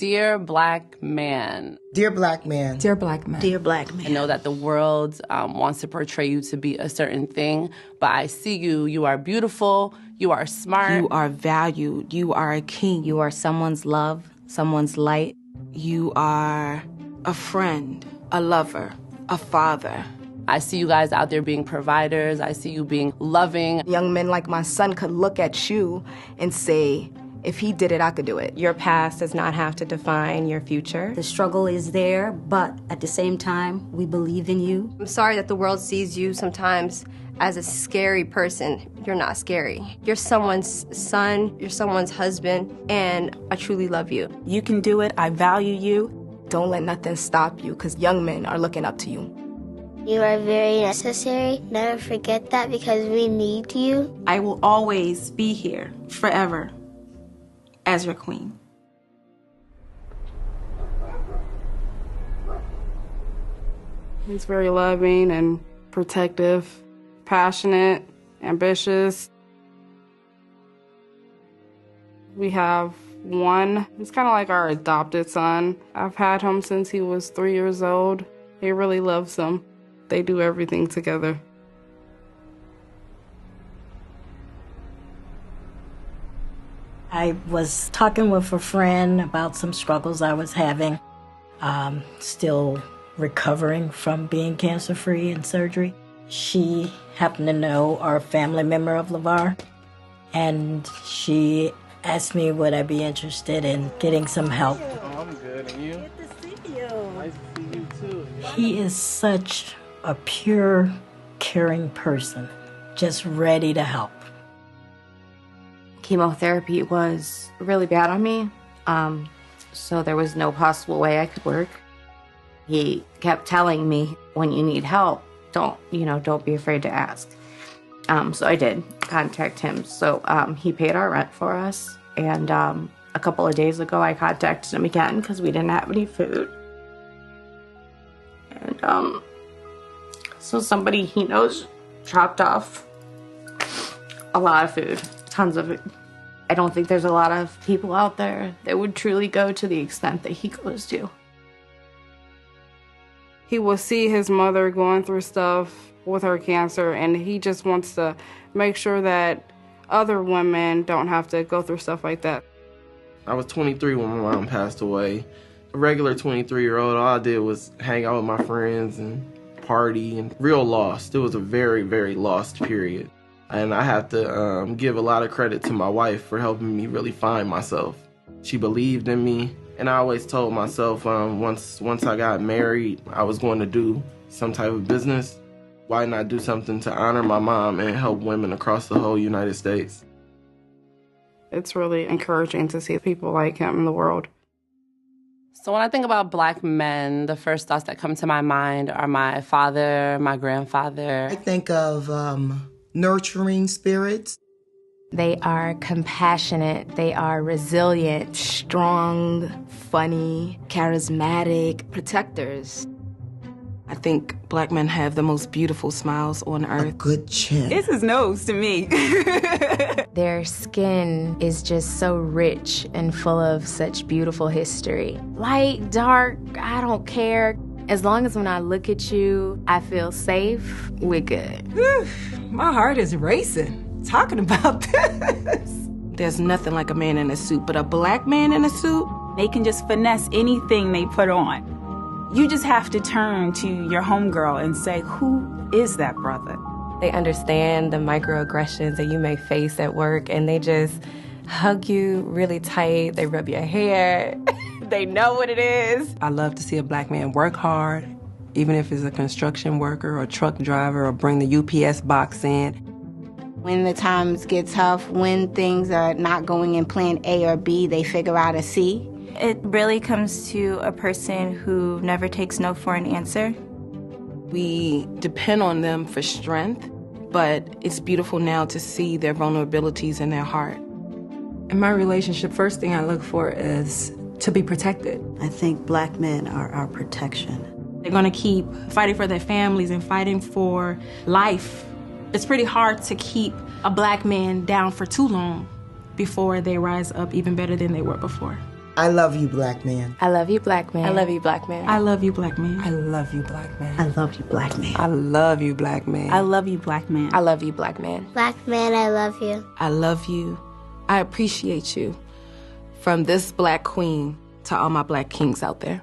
Dear Black Man. Dear Black Man. Dear Black Man. Dear Black Man. I know that the world wants to portray you to be a certain thing, but I see you. You are beautiful. You are smart. You are valued. You are a king. You are someone's love, someone's light. You are a friend, a lover, a father. I see you guys out there being providers. I see you being loving. Young men like my son could look at you and say, if he did it, I could do it. Your past does not have to define your future. The struggle is there, but at the same time, we believe in you. I'm sorry that the world sees you sometimes as a scary person. You're not scary. You're someone's son, you're someone's husband, and I truly love you. You can do it. I value you. Don't let nothing stop you, because young men are looking up to you. You are very necessary. Never forget that, because we need you. I will always be here, forever, as your queen. He's very loving and protective, passionate, ambitious. We have one. He's kind of like our adopted son. I've had him since he was 3 years old. He really loves him. They do everything together. I was talking with a friend about some struggles I was having. Still recovering from being cancer-free and surgery. She happened to know our family member of LeVar, and she asked me would I be interested in getting some help. Oh, I'm good, and you? Good to see you. Nice to see you too. He is such a pure, caring person, just ready to help. Chemotherapy was really bad on me, so there was no possible way I could work. He kept telling me, when you need help, don't be afraid to ask. So I did contact him. So he paid our rent for us. And a couple of days ago, I contacted him again because we didn't have any food. And so somebody he knows dropped off a lot of food, tons of it. I don't think there's a lot of people out there that would truly go to the extent that he goes to. He will see his mother going through stuff with her cancer, and he just wants to make sure that other women don't have to go through stuff like that. I was 23 when my mom passed away. A regular 23-year-old, all I did was hang out with my friends and party, and real lost. It was a very, very lost period. And I have to give a lot of credit to my wife for helping me really find myself. She believed in me. And I always told myself once I got married, I was going to do some type of business. Why not do something to honor my mom and help women across the whole United States? It's really encouraging to see people like him in the world. So when I think about Black men, the first thoughts that come to my mind are my father, my grandfather. I think of nurturing spirits. They are compassionate, they are resilient, Strong, funny, charismatic, protectors. I think Black men have the most beautiful smiles on earth. A good chin. This is nose to me. Their skin is just so rich and full of such beautiful history. Light, dark, I don't care. As long as when I look at you, I feel safe, we're good. My heart is racing talking about this. There's nothing like a man in a suit, but a Black man in a suit, they can just finesse anything they put on. You just have to turn to your homegirl and say, who is that brother? They understand the microaggressions that you may face at work, and they just hug you really tight. They rub your hair. They know what it is. I love to see a Black man work hard, even if it's a construction worker or truck driver or bring the UPS box in. When the times get tough, when things are not going in plan A or B, they figure out a C. It really comes to a person who never takes no for an answer. We depend on them for strength, but it's beautiful now to see their vulnerabilities in their heart. In my relationship, first thing I look for is to be protected. I think Black men are our protection. They're gonna keep fighting for their families and fighting for life. It's pretty hard to keep a Black man down for too long before they rise up even better than they were before. I love you, black man. I love you, black man. I love you, black man. I love you, black man. I love you, black man. I love you, black man. I love you, black man. I love you, black man. I love you, black man. Black man, I love you. I love you. I appreciate you. From this black queen to all my black kings out there.